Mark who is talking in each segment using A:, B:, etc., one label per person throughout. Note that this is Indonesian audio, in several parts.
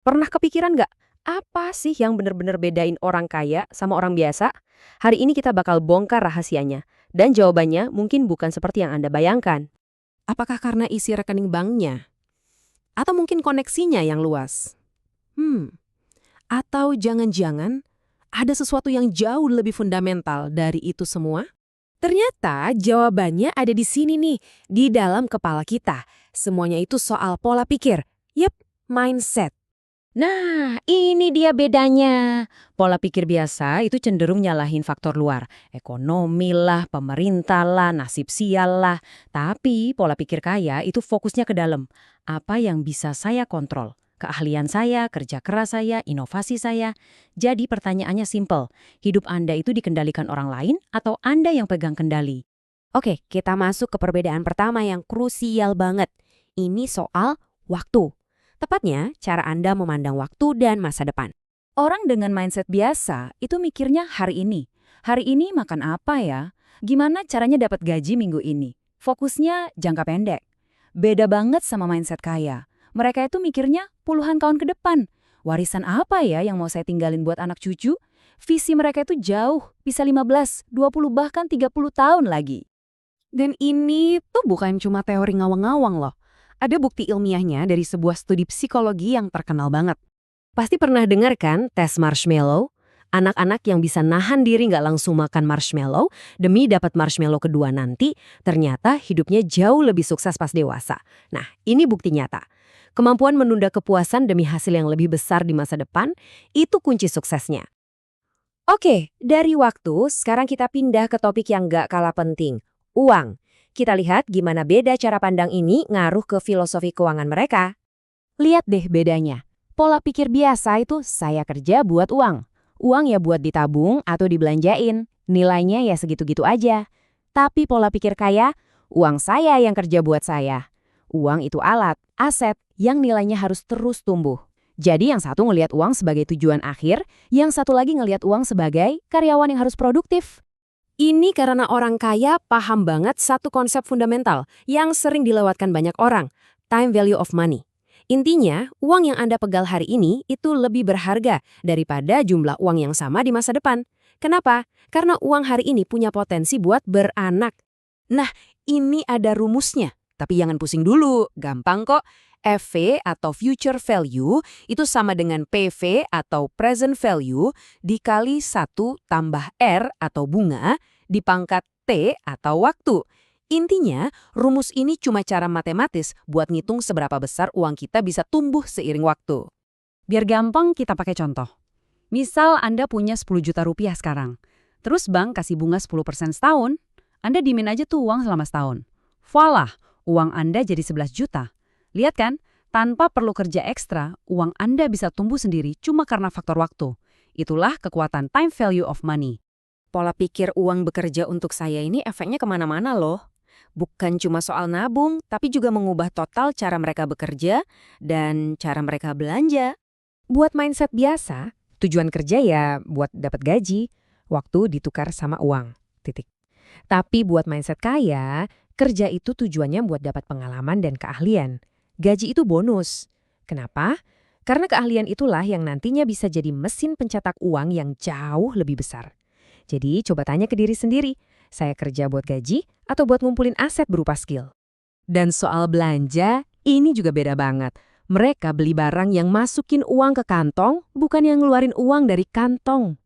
A: Pernah kepikiran nggak, apa sih yang benar-benar bedain orang kaya sama orang biasa? Hari ini kita bakal bongkar rahasianya. Dan jawabannya mungkin bukan seperti yang Anda bayangkan.
B: Apakah karena isi rekening banknya? Atau mungkin koneksinya yang luas? Atau jangan-jangan ada sesuatu yang jauh lebih fundamental dari itu semua? Ternyata jawabannya ada di sini nih, di dalam kepala kita. Semuanya itu soal pola pikir. Yep, mindset.
A: Nah, ini dia bedanya. Pola pikir biasa itu cenderung nyalahin faktor luar. Ekonomi lah, pemerintah lah, nasib sial lah. Tapi pola pikir kaya itu fokusnya ke dalam. Apa yang bisa saya kontrol? Keahlian saya, kerja keras saya, inovasi saya. Jadi pertanyaannya simple. Hidup Anda itu dikendalikan orang lain atau Anda yang pegang kendali?
B: Oke, kita masuk ke perbedaan pertama yang krusial banget. Ini soal waktu. Tepatnya, cara Anda memandang waktu dan masa depan.
C: Orang dengan mindset biasa itu mikirnya hari ini. Hari ini makan apa ya? Gimana caranya dapat gaji minggu ini? Fokusnya jangka pendek. Beda banget sama mindset kaya. Mereka itu mikirnya puluhan tahun ke depan. Warisan apa ya yang mau saya tinggalin buat anak cucu? Visi mereka itu jauh, bisa 15, 20 bahkan 30 tahun lagi.
B: Dan ini tuh bukan cuma teori ngawang-ngawang loh. Ada bukti ilmiahnya dari sebuah studi psikologi yang terkenal banget.
A: Pasti pernah dengar kan tes marshmallow? Anak-anak yang bisa nahan diri nggak langsung makan marshmallow demi dapat marshmallow kedua nanti, ternyata hidupnya jauh lebih sukses pas dewasa. Nah, ini bukti nyata. Kemampuan menunda kepuasan demi hasil yang lebih besar di masa depan, itu kunci suksesnya. Oke, dari waktu, sekarang kita pindah ke topik yang nggak kalah penting. Uang. Kita lihat gimana beda cara pandang ini ngaruh ke filosofi keuangan mereka.
B: Lihat deh bedanya. Pola pikir biasa itu saya kerja buat uang. Uang ya buat ditabung atau dibelanjain. Nilainya ya segitu-gitu aja. Tapi pola pikir kaya, uang saya yang kerja buat saya. Uang itu alat, aset yang nilainya harus terus tumbuh. Jadi yang satu ngelihat uang sebagai tujuan akhir, yang satu lagi ngelihat uang sebagai karyawan yang harus produktif. Ini karena orang kaya paham banget satu konsep fundamental yang sering dilewatkan banyak orang, time value of money. Intinya, uang yang Anda pegang hari ini itu lebih berharga daripada jumlah uang yang sama di masa depan. Kenapa? Karena uang hari ini punya potensi buat beranak. Nah, ini ada rumusnya. Tapi jangan pusing dulu, gampang kok. FV atau future value itu sama dengan PV atau present value dikali 1 tambah R atau bunga dipangkat T atau waktu. Intinya, rumus ini cuma cara matematis buat ngitung seberapa besar uang kita bisa tumbuh seiring waktu.
C: Biar gampang kita pakai contoh. Misal Anda punya 10 juta rupiah sekarang. Terus bank kasih bunga 10% setahun. Anda dimin aja tuh uang selama setahun. Voila, uang Anda jadi 11 juta. Lihat kan, tanpa perlu kerja ekstra, uang Anda bisa tumbuh sendiri cuma karena faktor waktu. Itulah kekuatan time value of money.
A: Pola pikir uang bekerja untuk saya ini efeknya kemana-mana loh. Bukan cuma soal nabung, tapi juga mengubah total cara mereka bekerja dan cara mereka belanja. Buat mindset biasa, tujuan kerja ya buat dapat gaji, waktu ditukar sama uang. Titik. Tapi buat mindset kaya, kerja itu tujuannya buat dapat pengalaman dan keahlian. Gaji itu bonus. Kenapa? Karena keahlian itulah yang nantinya bisa jadi mesin pencetak uang yang jauh lebih besar. Jadi coba tanya ke diri sendiri, saya kerja buat gaji atau buat ngumpulin aset berupa skill? Dan soal belanja, ini juga beda banget. Mereka beli barang yang masukin uang ke kantong, bukan yang ngeluarin uang dari kantong.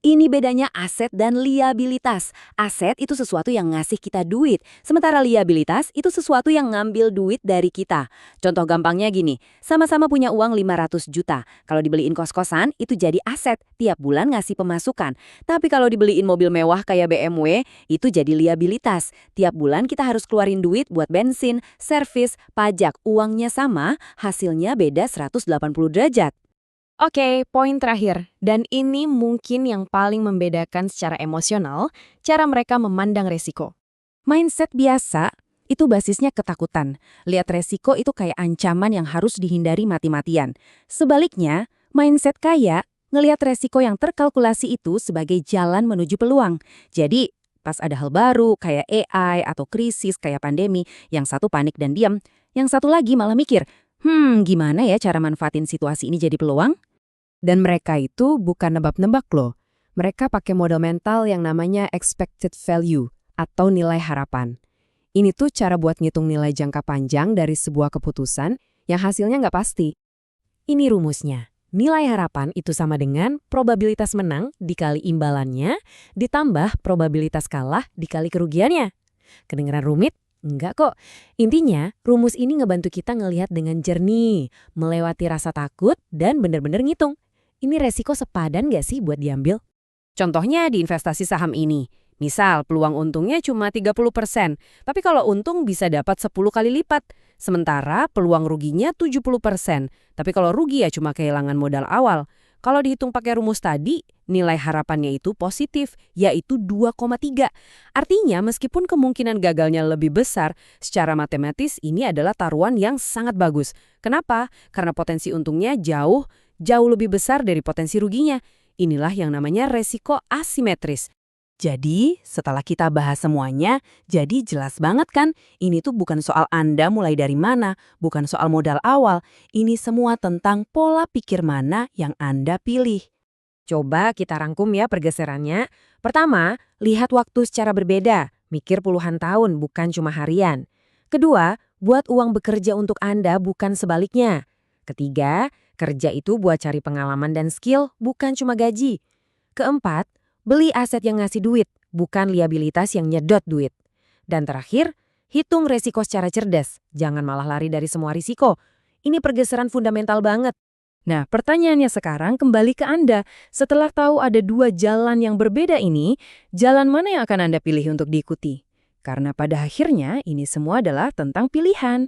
D: Ini bedanya aset dan liabilitas. Aset itu sesuatu yang ngasih kita duit, sementara liabilitas itu sesuatu yang ngambil duit dari kita. Contoh gampangnya gini, sama-sama punya uang 500 juta. Kalau dibeliin kos-kosan, itu jadi aset, tiap bulan ngasih pemasukan. Tapi kalau dibeliin mobil mewah kayak BMW, itu jadi liabilitas. Tiap bulan kita harus keluarin duit buat bensin, servis, pajak. Uangnya sama, hasilnya beda 180 derajat.
B: Oke, poin terakhir. Dan ini mungkin yang paling membedakan secara emosional, cara mereka memandang resiko. Mindset biasa itu basisnya ketakutan. Lihat resiko itu kayak ancaman yang harus dihindari mati-matian. Sebaliknya, mindset kaya ngelihat resiko yang terkalkulasi itu sebagai jalan menuju peluang. Jadi, pas ada hal baru kayak AI atau krisis kayak pandemi, yang satu panik dan diam, yang satu lagi malah mikir,
D: Gimana ya cara manfaatin situasi ini jadi peluang?
B: Dan mereka itu bukan nebak-nebak loh. Mereka pakai model mental yang namanya expected value atau nilai harapan. Ini tuh cara buat ngitung nilai jangka panjang dari sebuah keputusan yang hasilnya nggak pasti. Ini rumusnya. Nilai harapan itu sama dengan probabilitas menang dikali imbalannya ditambah probabilitas kalah dikali kerugiannya. Kedengeran rumit? Enggak kok. Intinya, rumus ini ngebantu kita ngelihat dengan jernih, melewati rasa takut, dan bener-bener ngitung. Ini resiko sepadan nggak sih buat diambil?
A: Contohnya di investasi saham ini. Misal peluang untungnya cuma 30%, tapi kalau untung bisa dapat 10 kali lipat. Sementara peluang ruginya 70%, tapi kalau rugi ya cuma kehilangan modal awal. Kalau dihitung pakai rumus tadi, nilai harapannya itu positif, yaitu 2,3. Artinya meskipun kemungkinan gagalnya lebih besar, secara matematis ini adalah taruhan yang sangat bagus. Kenapa? Karena potensi untungnya jauh lebih besar dari potensi ruginya. Inilah yang namanya resiko asimetris.
C: Jadi, setelah kita bahas semuanya, jadi jelas banget kan, ini tuh bukan soal Anda mulai dari mana, bukan soal modal awal, ini semua tentang pola pikir mana yang Anda pilih.
A: Coba kita rangkum ya pergeserannya. Pertama, lihat waktu secara berbeda, mikir puluhan tahun bukan cuma harian. Kedua, buat uang bekerja untuk Anda bukan sebaliknya. Ketiga, kerja itu buat cari pengalaman dan skill, bukan cuma gaji. Keempat, beli aset yang ngasih duit, bukan liabilitas yang nyedot duit. Dan terakhir, hitung resiko secara cerdas. Jangan malah lari dari semua risiko. Ini pergeseran fundamental banget.
C: Nah, pertanyaannya sekarang kembali ke Anda. Setelah tahu ada dua jalan yang berbeda ini, jalan mana yang akan Anda pilih untuk diikuti? Karena pada akhirnya ini semua adalah tentang pilihan.